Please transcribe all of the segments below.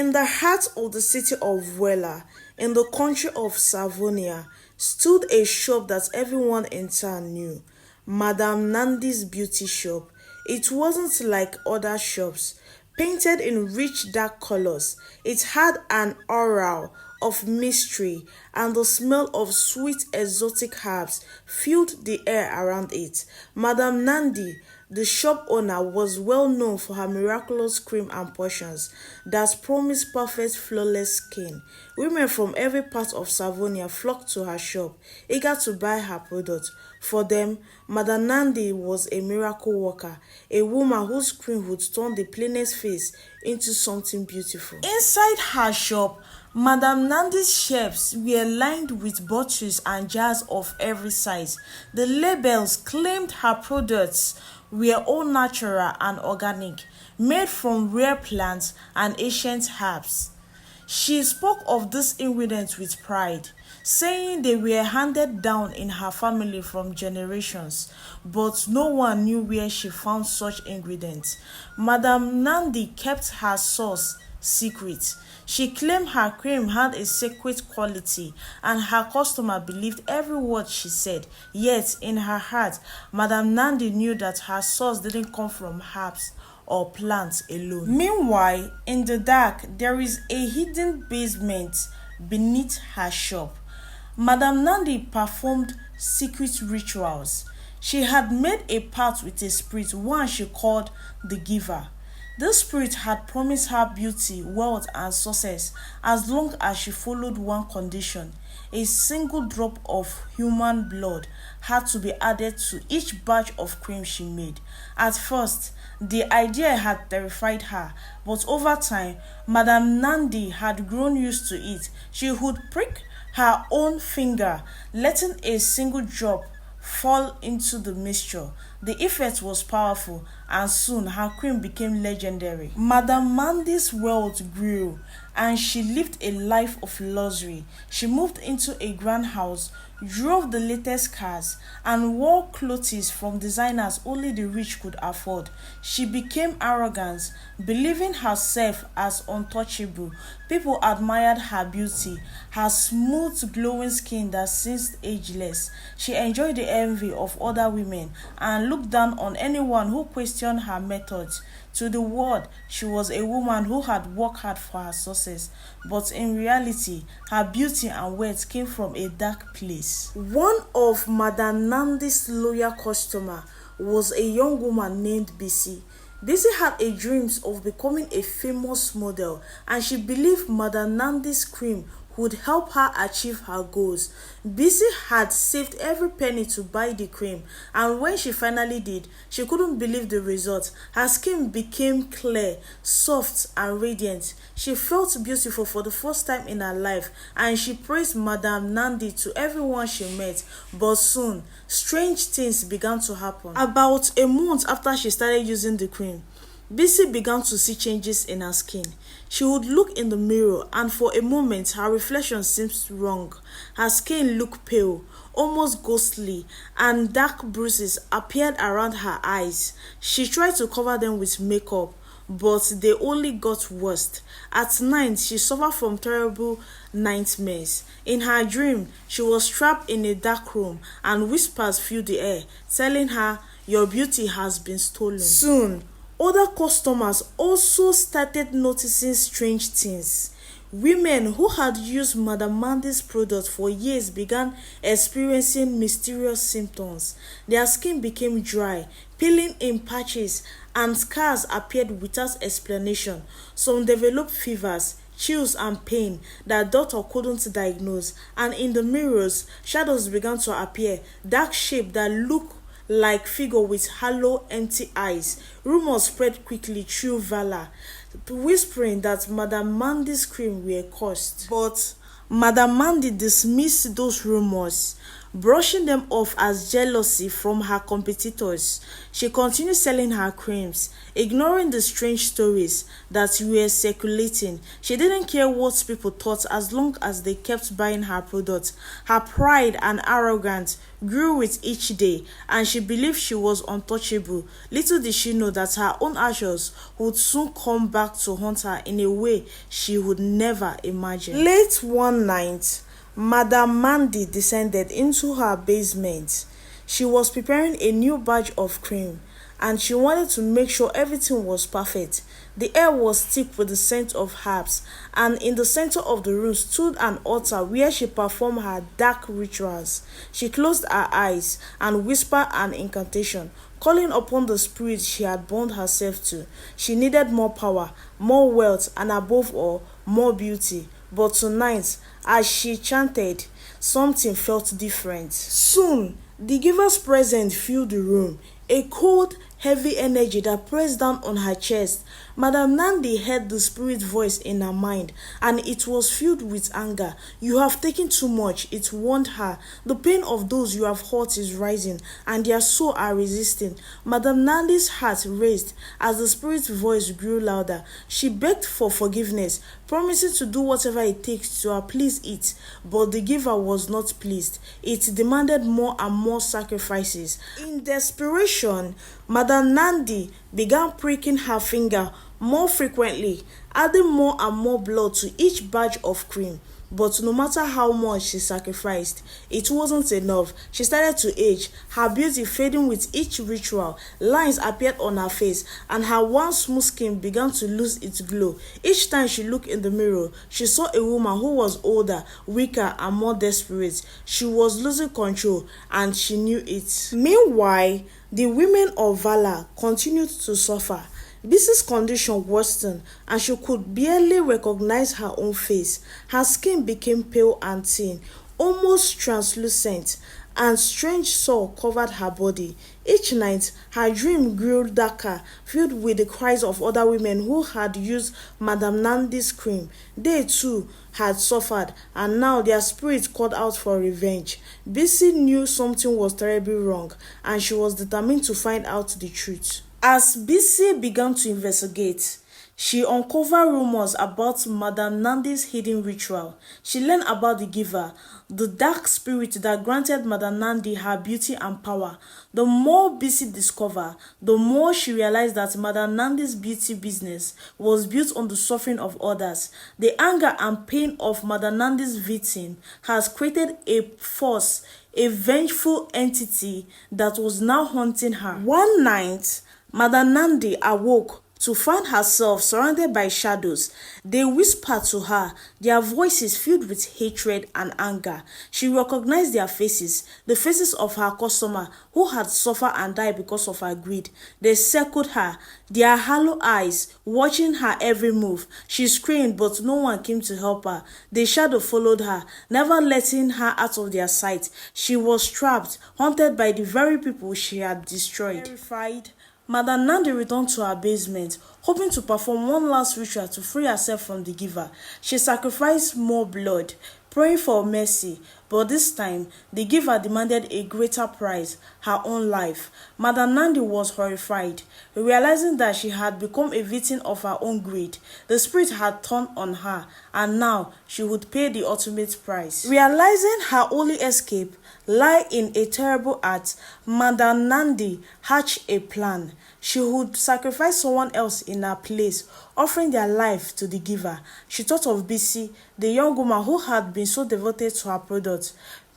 In the heart of the city of Vela, in the country of Savonia, stood a shop that everyone in town knew, Madam Nandi's beauty shop. It wasn't like other shops, painted in rich dark colors. It had an aura of mystery, and the smell of sweet exotic herbs filled the air around it. Madam Nandi, the shop owner, was well known for her miraculous cream and potions that promised perfect flawless skin. Women from every part of Savonia flocked to her shop, eager to buy her products. For them, Madam Nandi was a miracle worker, a woman whose cream would turn the plainest face into something beautiful. Inside her shop, Madam Nandi's shelves were lined with bottles and jars of every size. The labels claimed her products were all natural and organic, made from rare plants and ancient herbs. She spoke of these ingredients with pride, saying they were handed down in her family from generations, but no one knew where she found such ingredients. Madam Nandi kept her source secret. She claimed her cream had a sacred quality and her customer believed every word she said. Yet, in her heart, Madam Nandi knew that her source didn't come from herbs or plants alone. Meanwhile, in the dark, there is a hidden basement beneath her shop. Madam Nandi performed secret rituals. She had made a pact with a spirit, one she called the Giver. This spirit had promised her beauty, wealth, and success as long as she followed one condition. A single drop of human blood had to be added to each batch of cream she made. At first, the idea had terrified her, but over time, Madam Nandi had grown used to it. She would prick her own finger, letting a single drop fall into the mixture. The effect was powerful, and soon her cream became legendary. Madam Nandi's wealth grew, and she lived a life of luxury. She moved into a grand house, drove the latest cars, and wore clothes from designers only the rich could afford. She became arrogant, believing herself as untouchable. People admired her beauty, her smooth, glowing skin that seemed ageless. She enjoyed the envy of other women and looked down on anyone who questioned her methods. To the world, she was a woman who had worked hard for her success, but in reality, her beauty and wealth came from a dark place. One of Madam Nandi's loyal customers was a young woman named Bisi. Bisi had a dream of becoming a famous model, and she believed Madam Nandi's cream would help her achieve her goals. Bisi had saved every penny to buy the cream, and when she finally did, she couldn't believe the result. Her skin became clear, soft, and radiant. She felt beautiful for the first time in her life, and she praised Madam Nandi to everyone she met. But soon, strange things began to happen. About a month after she started using the cream, Bisi began to see changes in her skin. She would look in the mirror, and for a moment her reflection seemed wrong. Her skin looked pale, almost ghostly, and dark bruises appeared around her eyes. She tried to cover them with makeup, but they only got worse. At night, she suffered from terrible nightmares. In her dream, she was trapped in a dark room, and whispers filled the air, telling her, "Your beauty has been stolen." Soon, other customers also started noticing strange things. Women who had used Madam Nandi's product for years began experiencing mysterious symptoms. Their skin became dry, peeling in patches, and scars appeared without explanation. Some developed fevers, chills, and pain that doctor couldn't diagnose. And in the mirrors, shadows began to appear, dark shapes that looked like figure with hollow, empty eyes. Rumors spread quickly through Vela, whispering that Madam Nandi's cream were cursed. But Madam Nandi dismissed those rumors. brushing them off as jealousy from her competitors. She continued selling her creams, ignoring the strange stories that were circulating. She didn't care what people thought as long as they kept buying her products. Her pride and arrogance grew with each day, and she believed she was untouchable. Little did she know that her own ashes would soon come back to haunt her in a way she would never imagine. Late one night, Madam Nandi descended into her basement. She was preparing a new batch of cream, and she wanted to make sure everything was perfect. The air was thick with the scent of herbs, and in the center of the room stood an altar where she performed her dark rituals. She closed her eyes and whispered an incantation, calling upon the spirit she had bound herself to. She needed more power, more wealth, and above all, more beauty. But tonight, as she chanted, something felt different. Soon, the giver's presence filled the room, a cold, heavy energy that pressed down on her chest. Madam Nandi heard the spirit voice in her mind, and it was filled with anger. "You have taken too much," it warned her. "The pain of those you have hurt is rising, and their soul are resisting." Madam Nandi's heart raced as the spirit's voice grew louder. She begged for forgiveness, promising to do whatever it takes to appease it, but the giver was not pleased. It demanded more and more sacrifices. In desperation, Madam Nandi began pricking her finger more frequently, adding more and more blood to each batch of cream. But no matter how much she sacrificed, it wasn't enough. She started to age, her beauty fading with each ritual. Lines appeared on her face, and her once smooth skin began to lose its glow. Each time she looked in the mirror, she saw a woman who was older, weaker, and more desperate. She was losing control, and she knew it. Meanwhile, the women of Vela continued to suffer. Bisi's condition worsened, and she could barely recognize her own face. Her skin became pale and thin, almost translucent, and strange sore covered her body. Each night, her dream grew darker, filled with the cries of other women who had used Madam Nandi's cream. They too had suffered, and now their spirits called out for revenge. Bisi knew something was terribly wrong, and she was determined to find out the truth. As Bisi began to investigate, she uncovered rumors about Madam Nandi's hidden ritual. She learned about the giver, the dark spirit that granted Madam Nandi her beauty and power. The more Bisi discovered, the more she realized that Madam Nandi's beauty business was built on the suffering of others. The anger and pain of Madam Nandi's victim has created a force, a vengeful entity that was now haunting her. One night, Madam Nandi awoke to find herself surrounded by shadows. They whispered to her, their voices filled with hatred and anger. She recognized their faces, the faces of her customer who had suffered and died because of her greed. They circled her, their hollow eyes watching her every move. She screamed, but no one came to help her. The shadow followed her, never letting her out of their sight. She was trapped, haunted by the very people she had destroyed. Terrified, Madam Nandi returned to her basement, hoping to perform one last ritual to free herself from the giver. She sacrificed more blood, praying for mercy, but this time, the giver demanded a greater price, her own life. Madam Nandi was horrified, realizing that she had become a victim of her own greed. The spirit had turned on her, and now she would pay the ultimate price. Realizing her only escape lay in a terrible act, Madam Nandi hatched a plan. She would sacrifice someone else in her place, offering their life to the giver. She thought of Bisi, the young woman who had been so devoted to her product.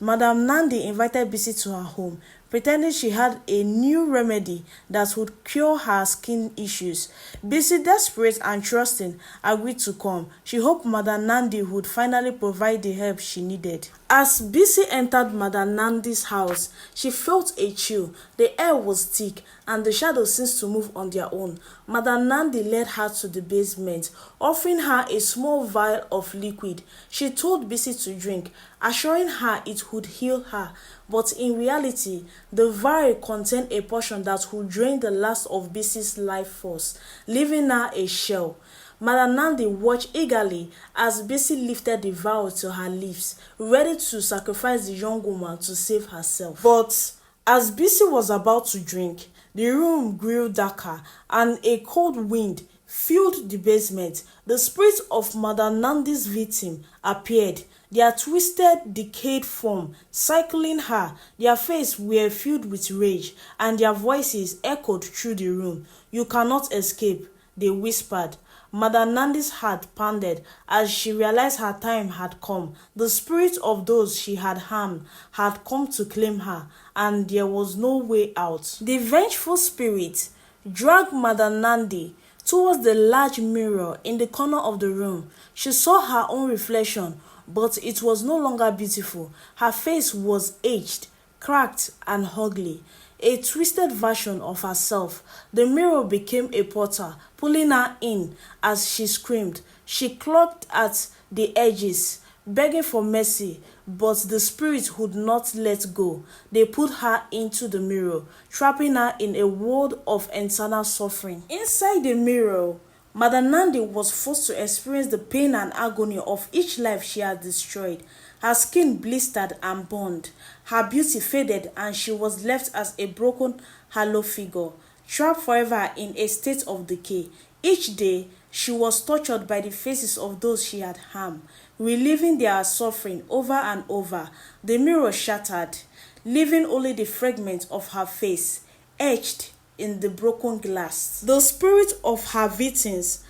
Madam Nandi invited Bisi to her home, pretending she had a new remedy that would cure her skin issues. Bisi, desperate and trusting, agreed to come. She hoped Madam Nandi would finally provide the help she needed. As Bisi entered Madam Nandi's house, she felt a chill. The air was thick, and the shadows seemed to move on their own. Madam Nandi led her to the basement, offering her a small vial of liquid. She told Bisi to drink, assuring her it would heal her. But in reality, the vial contained a potion that would drain the last of Bisi's life force, leaving her a shell. Madam Nandi watched eagerly as Bisi lifted the vial to her lips, ready to sacrifice the young woman to save herself. But as Bisi was about to drink, the room grew darker and a cold wind filled the basement. The spirit of Madam Nandi's victim appeared, their twisted, decayed form circling her. Their faces were filled with rage, and their voices echoed through the room. "You cannot escape," they whispered. Madam Nandi's heart pounded as she realized her time had come. The spirits of those she had harmed had come to claim her, and there was no way out. The vengeful spirit dragged Madam Nandi towards the large mirror in the corner of the room. She saw her own reflection, but it was no longer beautiful. Her face was aged, cracked, and ugly, a twisted version of herself. The mirror became a portal, pulling her in as she screamed. She clutched at the edges, begging for mercy, but the spirit would not let go. They put her into the mirror, trapping her in a world of eternal suffering. Inside the mirror, Madam Nandi was forced to experience the pain and agony of each life she had destroyed. Her skin blistered and burned, her beauty faded, and she was left as a broken, hollow figure, trapped forever in a state of decay. Each day, she was tortured by the faces of those she had harmed, reliving their suffering over and over. The mirror shattered, leaving only the fragment of her face, etched in the broken glass. The spirit of her victims,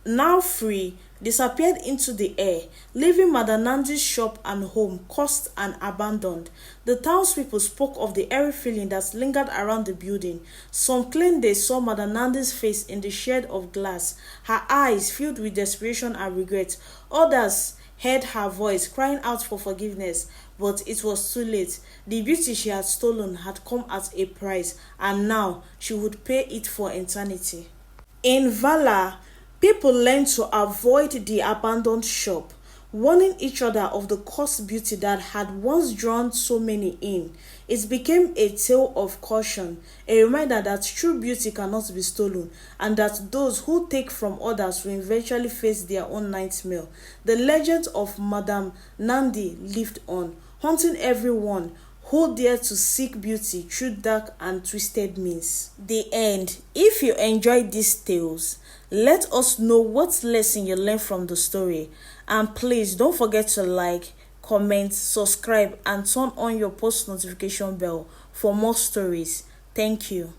now free, disappeared into the air, leaving Madam Nandi's shop and home cursed and abandoned. The townspeople spoke of the eerie feeling that lingered around the building. Some claimed they saw Madam Nandi's face in the shade of glass, her eyes filled with desperation and regret. Others heard her voice crying out for forgiveness, but it was too late. The beauty she had stolen had come at a price, and now she would pay it for eternity. In Vela, people learned to avoid the abandoned shop, warning each other of the cursed beauty that had once drawn so many in. It became a tale of caution, a reminder that true beauty cannot be stolen, and that those who take from others will eventually face their own nightmare. The legend of Madam Nandi lived on, haunting everyone who dared to seek beauty through dark and twisted means. The end. If you enjoyed these tales, let us know what lesson you learned from the story, and please don't forget to like, comment, subscribe, and turn on your post notification bell for more stories. Thank you.